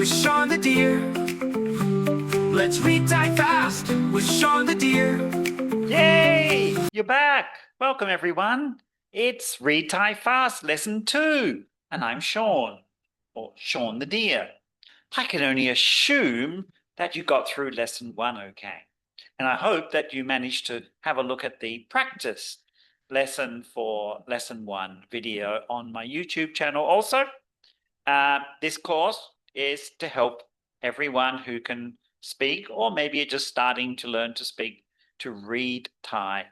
with Shaun the deer. Let's read die fast with Shaun the deer. Yay! You're back! Welcome everyone. It's Read Thai Fast Lesson 2 and I'm Shaun, or Shaun the deer. I can only assume that you got through Lesson 1 okay. And I hope that you managed to have a look at the practice lesson for Lesson 1 video on my YouTube channel also. This course is to help everyone who can speak, or maybe you're just starting to learn to speak, to read Thai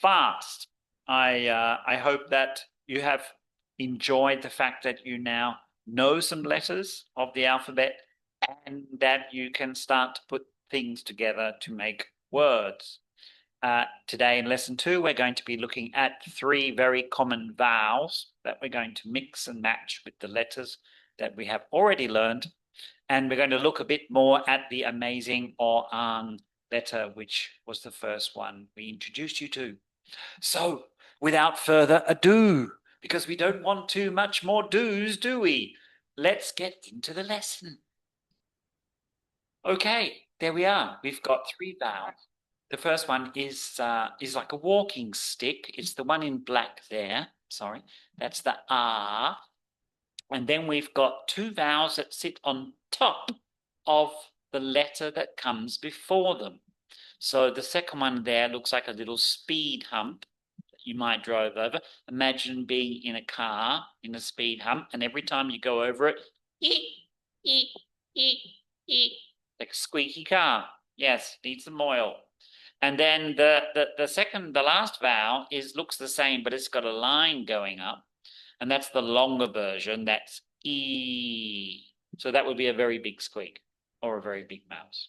fast. I hope that you have enjoyed the fact that you now know some letters of the alphabet and that you can start to put things together to make words. Today in lesson 2, we're going to be looking at 3 very common vowels that we're going to mix and match with the letters that we have already learned. And we're going to look a bit more at the amazing or ang letter, which was the first one we introduced you to. So without further ado, because we don't want too much more do's, do we? Let's get into the lesson. Okay, there we are. We've got 3 vowels. The first one is like a walking stick. It's the one in black there. Sorry, that's the R. And then we've got 2 vowels that sit on top of the letter that comes before them. So the second one there looks like a little speed hump that you might drive over. Imagine being in a car in a speed hump, and every time you go over it, eek, eek, eek, eek, like a squeaky car. Yes, needs some oil. And then the last vowel looks the same, but it's got a line going up, and that's the longer version. That's E. So that would be a very big squeak or a very big mouse.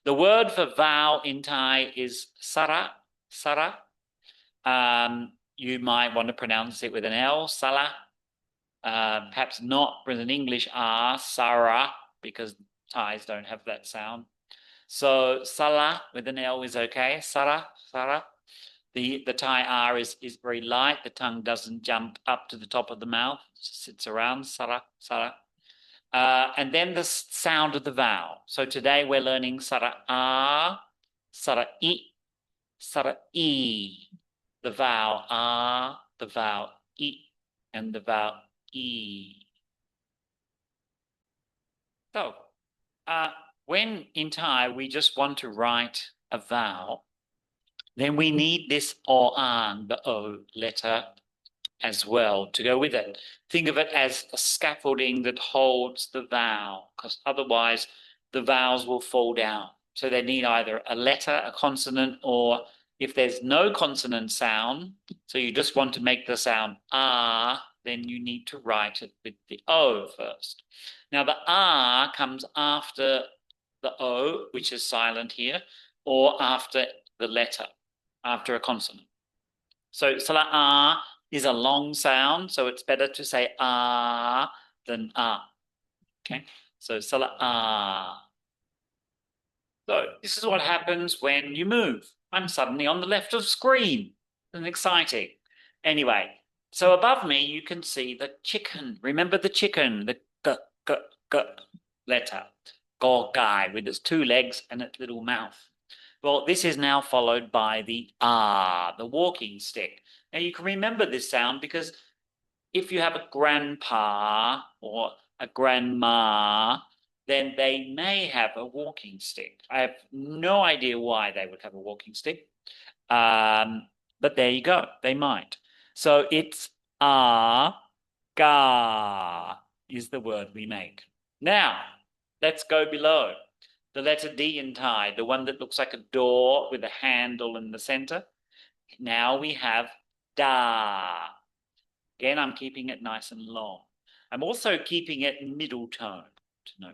The word for vowel in Thai is sara, sara. You might want to pronounce it with an L, sala. Perhaps not with an English R, sara, because Thais don't have that sound. So sala with an L is okay. Sara, sara. The Thai R is very light. The tongue doesn't jump up to the top of the mouth. It just sits around. Sara, sara. And then the sound of the vowel. So today we're learning sara A, sara I, sara E. The vowel A, the vowel I, and the vowel E. So when in Thai we just want to write a vowel, then we need this or ang, the O letter, as well to go with it. Think of it as a scaffolding that holds the vowel, because otherwise the vowels will fall down. So they need either a letter, a consonant, or if there's no consonant sound, so you just want to make the sound ah, then you need to write it with the O first. Now the ah comes after the O, which is silent here, or after the letter, after a consonant. So sala ah is a long sound, so it's better to say ah than ah. Okay, so sala ah. So this is what happens when you move. I'm suddenly on the left of screen. It's exciting. Anyway, so above me you can see the chicken. Remember the chicken, the g letter, gorgai, with its 2 legs and its little mouth. Well, this is now followed by the ah, the walking stick. Now you can remember this sound because if you have a grandpa or a grandma, then they may have a walking stick. I have no idea why they would have a walking stick, but there you go, they might. So it's ah, ga is the word we make. Now, let's go below. The letter D in Thai, the one that looks like a door with a handle in the center. Now we have da. Again, I'm keeping it nice and long. I'm also keeping it middle tone to know.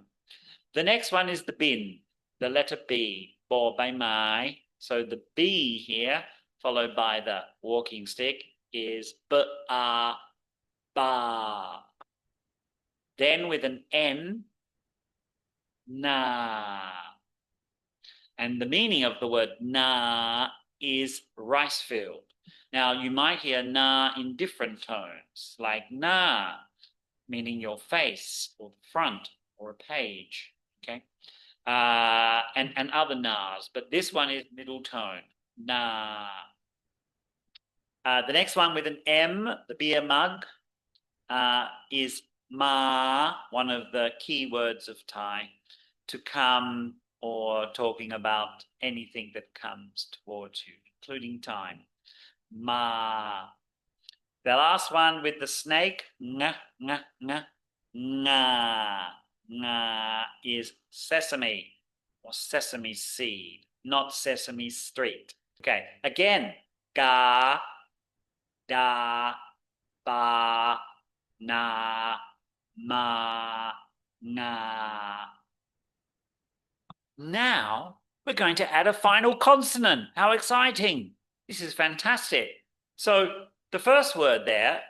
The next one is the bin, the letter B, bo bai mai. So the B here, followed by the walking stick, is ba. Then with an N, na. And the meaning of the word na is rice field. Now you might hear na in different tones, like na, meaning your face or the front, or a page. Okay. And other nas, but this one is middle tone. Na. The next one with an M, the beer mug, is ma, one of the key words of Thai, to come or talking about anything that comes towards you, including time. Ma. The last one with the snake, nga, nga, nga, nga. Nga is sesame or sesame seed, not Sesame Street. Okay, again, ga, da, ba, na, ma, nga. Now we're going to add a final consonant. How exciting! This is fantastic. So the first word there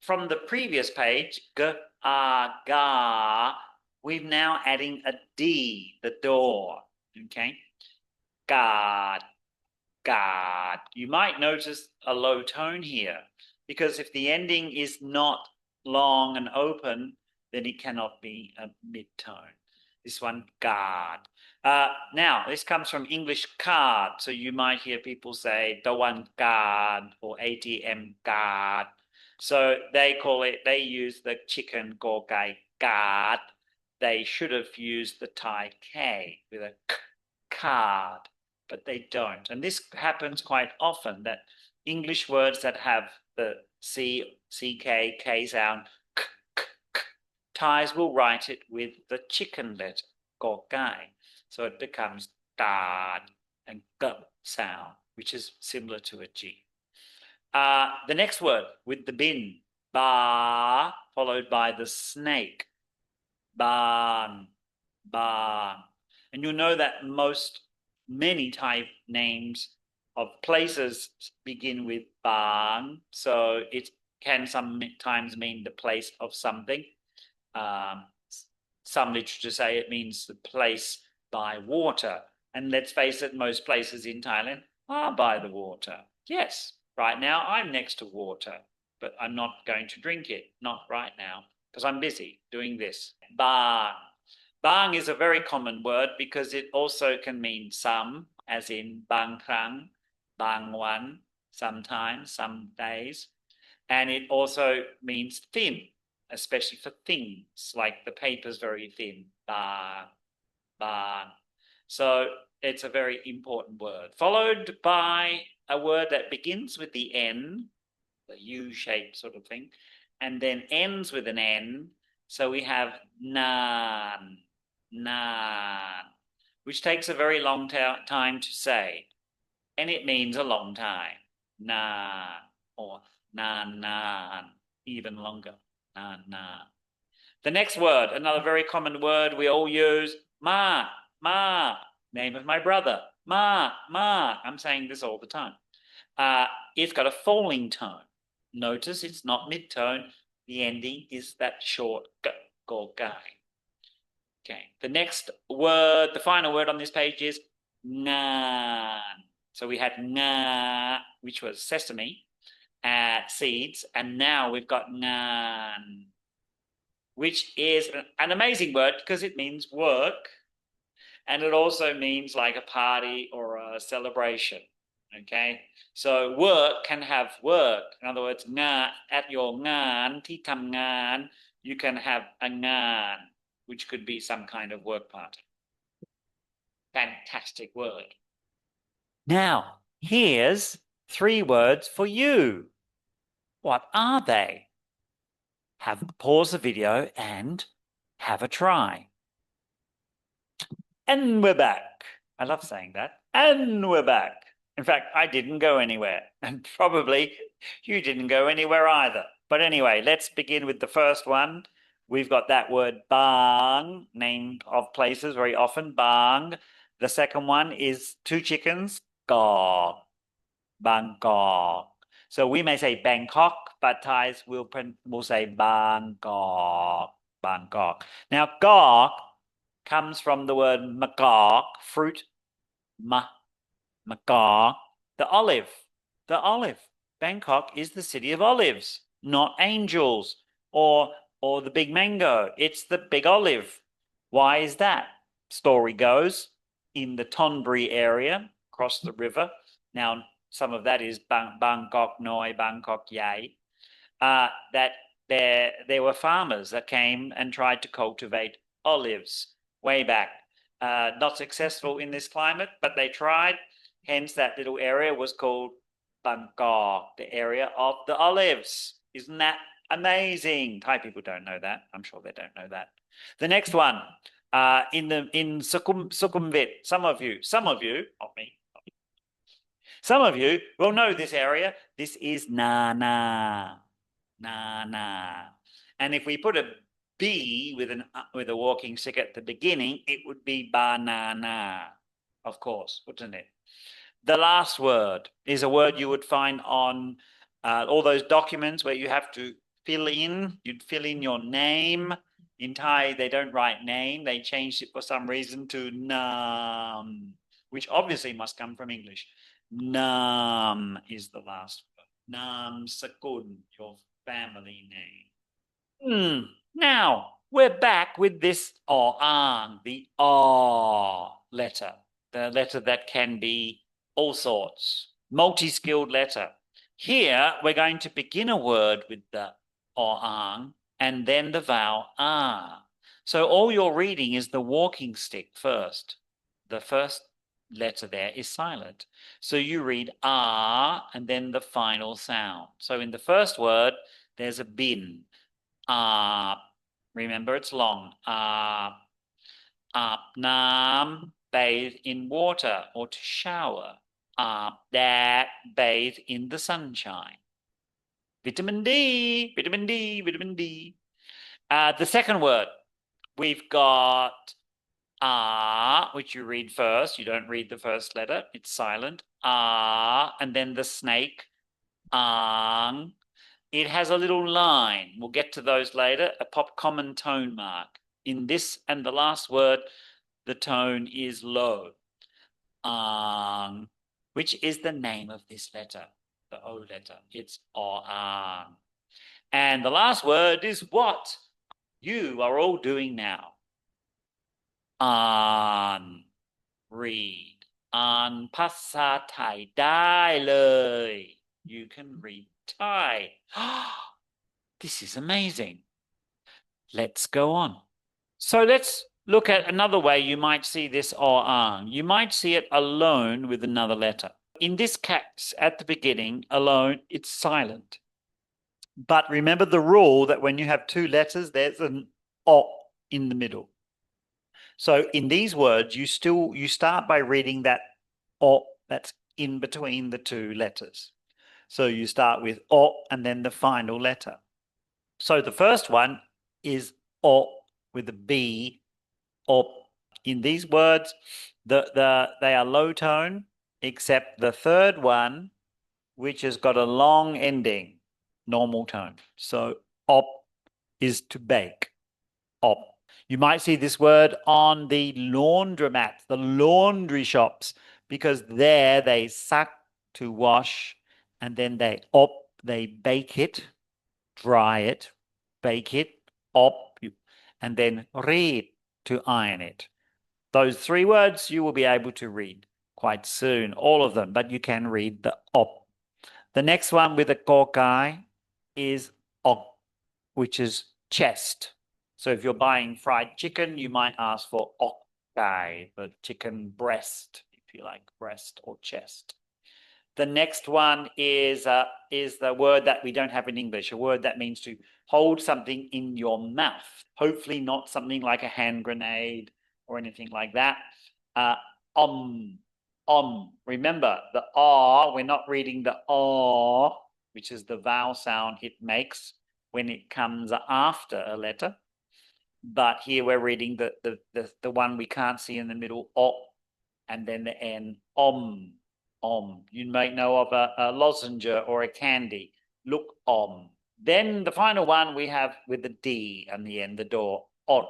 from the previous page, g, a, ga, we're now adding a D, the door. Okay, guard, guard. You might notice a low tone here because if the ending is not long and open, then it cannot be a mid-tone. This one, guard. Now, this comes from English card. So you might hear people say the one card or ATM card. So they use the chicken gorgai card. They should have used the Thai K with a k, card, but they don't. And this happens quite often that English words that have the CK, K sound, k, k, k, Thais will write it with the chicken letter, gorgai. So it becomes dad and g sound, which is similar to a G. The next word with the bin, ba, followed by the snake, ban, ban. And you'll know that many Thai names of places begin with ban. So it can sometimes mean the place of something. Some literature say it means the place by water. And let's face it, most places in Thailand are by the water. Yes, right now I'm next to water, but I'm not going to drink it. Not right now, because I'm busy doing this. Bang. Bang is a very common word because it also can mean some, as in bang krang, bang wan, sometimes, some days. And it also means thin, especially for things, like the paper's very thin, bang, bang. So it's a very important word, followed by a word that begins with the N, the U-shaped sort of thing, and then ends with an N. So we have nan, nan, which takes a very long time to say, and it means a long time. Nan, or nan, nan, even longer. Nan, nan. The next word, another very common word we all use, ma, ma, name of my brother, ma, ma. I'm saying this all the time. It's got a falling tone. Notice it's not mid-tone. The ending is that short g, go, gai. Okay, the next word, the final word on this page is ngan. So we had nga, which was sesame, seeds, and now we've got ngan, which is an amazing word because it means work, and it also means like a party or a celebration. Okay, so work can have work. In other words, nga, at your ngan, ti tam ngan, you can have a ngan, which could be some kind of work party. Fantastic word. Now, here's 3 words for you. What are they? Pause the video and have a try. And we're back. I love saying that. And we're back. In fact, I didn't go anywhere, and probably you didn't go anywhere either. But anyway, let's begin with the first one. We've got that word bang, name of places very often, bang. The second one is 2 chickens, gog, Bangkok. So we may say Bangkok, but Thais will say Bangkok, Bangkok. Now, gog comes from the word magog, fruit, magog, the olive, the olive. Bangkok is the city of olives, not angels or the big mango. It's the big olive. Why is that? Story goes, in the Tonbury area, across the river. Now, some of that is Bangkok Noi, Bangkok Yai. That there were farmers that came and tried to cultivate olives way back. Not successful in this climate, but they tried. Hence, that little area was called Bangkok, the area of the olives. Isn't that amazing? Thai people don't know that. I'm sure they don't know that. The next one, in Sukhumvit, some of you, not me, some of you will know this area. This is Nana. Nana. And if we put a B with a walking stick at the beginning, it would be banana, of course, wouldn't it? The last word is a word you would find on all those documents where you have to fill in. You'd fill in your name. In Thai, they don't write name. They changed it for some reason to nam, which obviously must come from English. Nam is the last word. Nam Sakun, your family name. Now, we're back with this ang, the R letter, the letter that can be all sorts, multi-skilled letter. Here, we're going to begin a word with the ang and then the vowel ah. So all you're reading is the walking stick first. The first letter there is silent. So you read ah and then the final sound. So in the first word, there's a bin. Remember it's long. Nam, bathe in water or to shower. That, bathe in the sunshine. Vitamin D, vitamin D, vitamin D. The second word, we've got which you read first. You don't read the first letter. It's silent. And then the snake. Ang. It has a little line. We'll get to those later. A common tone mark. In this and the last word, the tone is low. Ang, which is the name of this letter, the O letter. It's ang. And the last word is what you are all doing now. An, read. An ภาษาไทยได้เลย You can read Thai. This is amazing. Let's go on. So let's look at another way you might see this ang. You might see it alone with another letter. In this case, at the beginning, alone, it's silent. But remember the rule that when you have two letters, there's an o in the middle. So in these words, you start by reading that o that's in between the two letters. So you start with o and then the final letter. So the first one is o with a b, op. In these words, they are low tone, except the third one, which has got a long ending, normal tone. So op is to bake, op. You might see this word on the laundromats, the laundry shops, because there they suck to wash and then they bake it, dry it, bake it, and then read to iron it. Those three words you will be able to read quite soon, all of them, but you can read the op. The next one with a kokai is ok, which is chest. So if you're buying fried chicken, you might ask for ok gai, the chicken breast, if you like, breast or chest. The next one is the word that we don't have in English, a word that means to hold something in your mouth. Hopefully not something like a hand grenade or anything like that. Remember, the R, we're not reading the R, which is the vowel sound it makes when it comes after a letter. But here we're reading the one we can't see in the middle, o, and then the N, om. You might know of a lozenge or a candy. Look, om. Then the final one we have with the D and the end, the door, ot.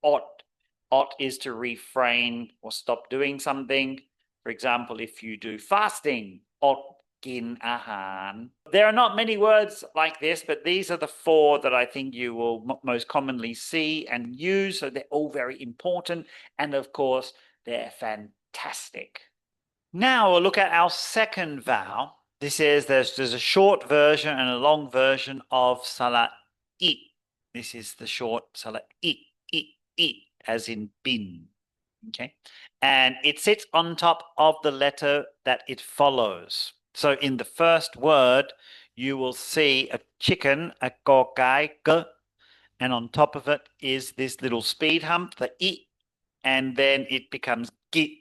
Ot is to refrain or stop doing something. For example, if you do fasting, ot กินอาหาร There are not many words like this, but these are the four that I think you will most commonly see and use. So they're all very important. And of course, they're fantastic. Now we'll look at our second vowel. This is, there's a short version and a long version of sala I. This is the short sala I, as in bin. Okay. And it sits on top of the letter that it follows. So in the first word, you will see a chicken, a kokai, k, and on top of it is this little speed hump, the I, and then it becomes ki.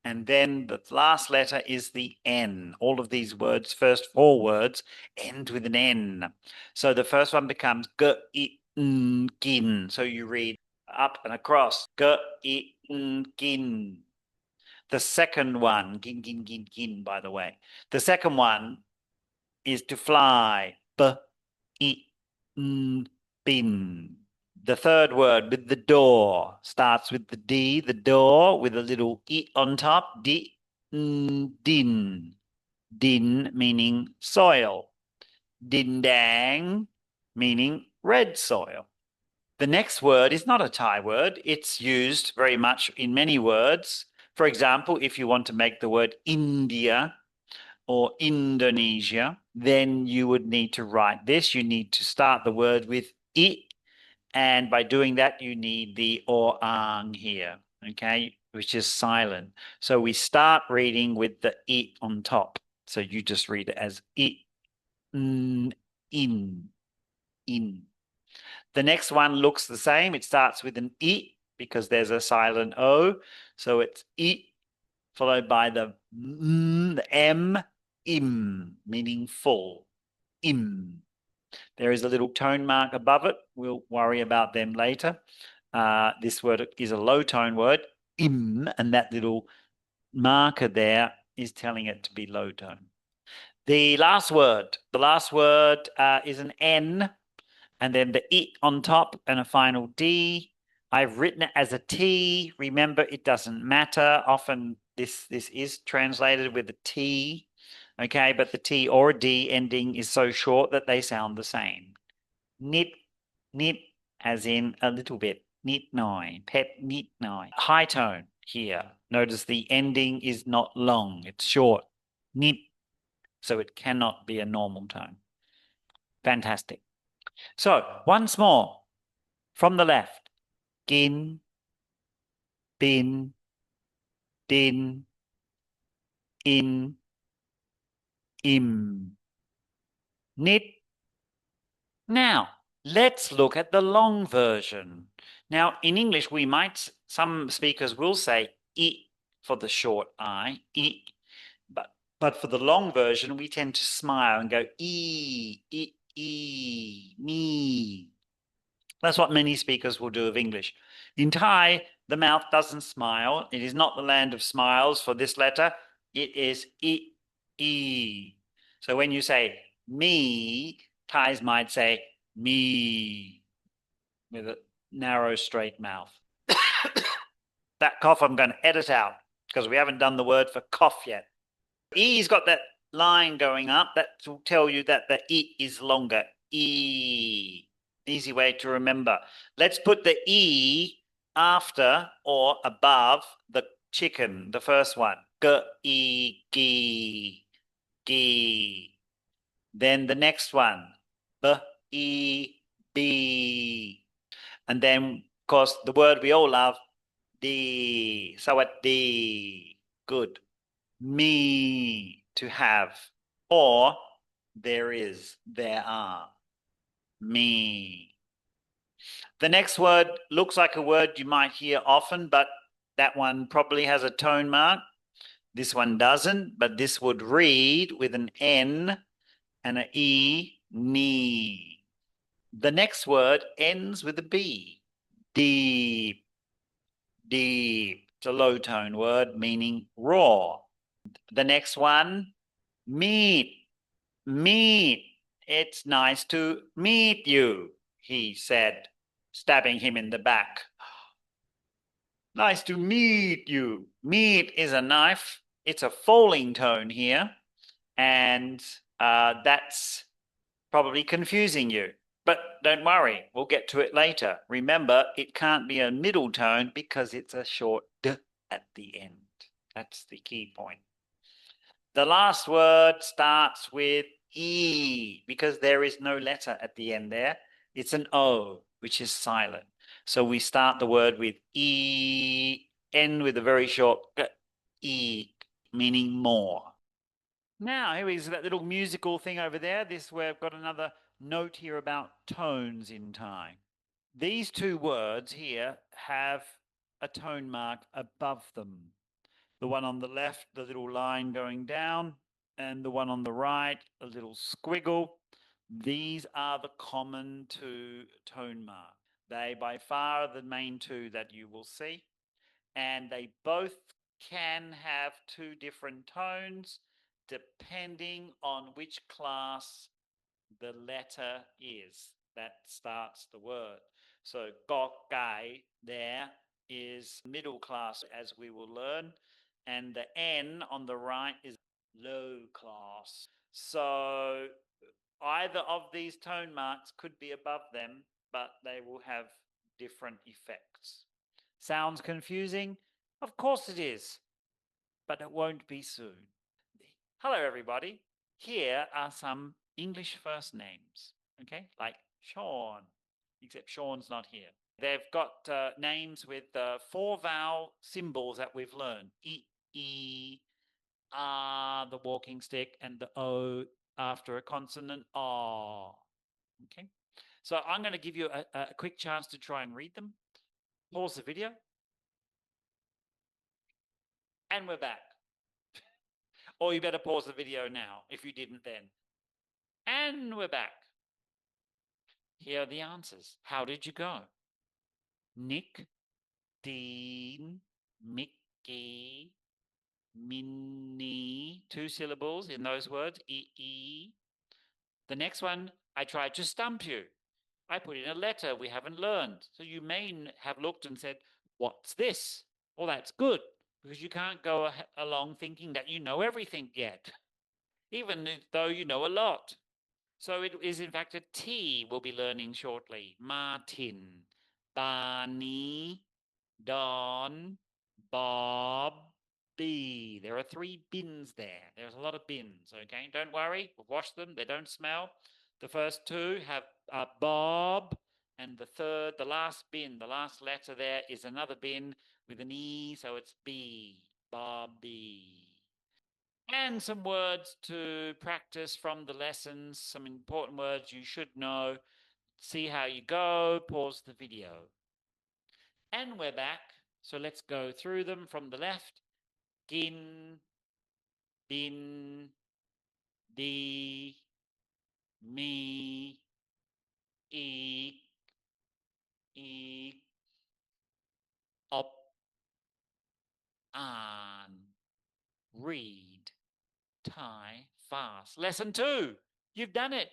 And then the last letter is the N. All of these words, first four words, end with an N. So the first one becomes g, I, n, kin. So you read up and across. G, I, n, kin. The second one, kin, by the way. The second one is to fly. B, I, n, bin. The third word with the door starts with the D, the door with a little I on top. Di, din. Din meaning soil. Din dang meaning red soil. The next word is not a Thai word. It's used very much in many words. For example, if you want to make the word India or Indonesia, then you would need to write this. You need to start the word with I. And by doing that, you need the or ang here, okay, which is silent. So we start reading with the I on top. So you just read it as I, in, in. The next one looks the same. It starts with an I because there's a silent O. So it's I followed by the M, im, meaning full, im. There is a little tone mark above it. We'll worry about them later. This word is a low tone word, im, and that little marker there is telling it to be low tone. The last word is an N, and then the I on top and a final D. I've written it as a T. Remember, it doesn't matter. Often this is translated with a T. Okay, but the T or a D ending is so short that they sound the same. Nit, nit, as in a little bit. Nit noi, pet nit noi. High tone here. Notice the ending is not long, it's short. Nit, so it cannot be a normal tone. Fantastic. So once more, from the left. Gin, bin, din, in, im, nit. Now, let's look at the long version. Now, in English, some speakers will say I for the short I, but for the long version, we tend to smile and go me. That's what many speakers will do of English. In Thai, the mouth doesn't smile. It is not the land of smiles for this letter. It is I. So when you say me, Thais might say me with a narrow, straight mouth. That cough I'm going to edit out because we haven't done the word for cough yet. E's got that line going up. That will tell you that the I is longer. E. Easy way to remember. Let's put the E after or above the chicken, the first one. G, E, G. Then the next one. B, E, B. And then, of course, the word we all love. D. Sawaddi. Good. Me, to have. Or there is, there are. Me. The next word looks like a word you might hear often, but that one probably has a tone mark. This one doesn't, but this would read with an N and an E, knee. The next word ends with a B. Deep. Deep. It's a low tone word meaning raw. The next one, meet. Meet. It's nice to meet you, he said, stabbing him in the back. Nice to meet you. Meet is a knife. It's a falling tone here. and that's probably confusing you. But don't worry, we'll get to it later. Remember, it can't be a middle tone because it's a short d at the end. That's the key point. The last word starts with E because there is no letter at the end there. It's an O, which is silent. So we start the word with E, end with a very short E, meaning more. Now, here is that little musical thing over there. We've got another note here about tones in Thai. These two words here have a tone mark above them. The one on the left, the little line going down, and the one on the right, a little squiggle. These are the common two tone marks. They by far are the main two that you will see, and they both can have two different tones depending on which class the letter is that starts the word. So ko kai there is middle class, as we will learn, and the N on the right is low class. So either of these tone marks could be above them, but they will have different effects. Sounds confusing? Of course it is, but it won't be soon. Hello, everybody. Here are some English first names, okay? Like Shaun, except Shaun's not here. They've got names with 4 vowel symbols that we've learned. E, R, the walking stick, and the O after a consonant, R. Okay? So I'm going to give you a quick chance to try and read them. Pause the video. And we're back. Or you better pause the video now if you didn't then. And we're back. Here are the answers. How did you go? Nick, Dean, Mickey, Minnie, 2 syllables in those words, E. The next one, I tried to stump you. I put in a letter we haven't learned. So you may have looked and said, what's this? Well, that's good, because you can't go along thinking that you know everything yet, even though you know a lot. So it is in fact a T we'll be learning shortly. Martin, Barney, Don, Bob, B. There are 3 bins there. There's a lot of bins, okay? Don't worry, we've washed them, they don't smell. The first 2 have Bob, and the last bin, the last letter there is another bin with an E, so it's B, Bobby. And some words to practice from the lessons, some important words you should know. See how you go, pause the video. And we're back, so let's go through them from the left. Gin, bin, di, me, eek, op, an, read, tie, fast. Lesson 2, you've done it.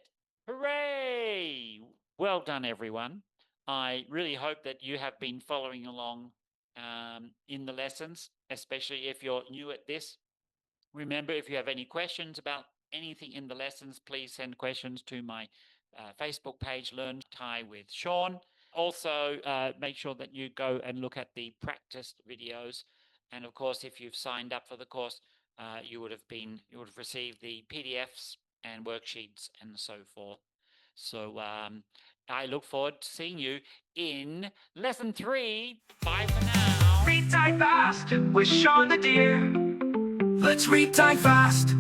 Hooray! Well done, everyone. I really hope that you have been following along in the lessons, especially if you're new at this. Remember, if you have any questions about anything in the lessons, please send questions to my Facebook page, Learn Thai with Shaun. Also, make sure that you go and look at the practice videos. And of course, if you've signed up for the course, you would have received the PDFs and worksheets and so forth. So I look forward to seeing you in lesson 3. Bye for now. Read Thai fast with Shaun the deer. Let's read Thai fast.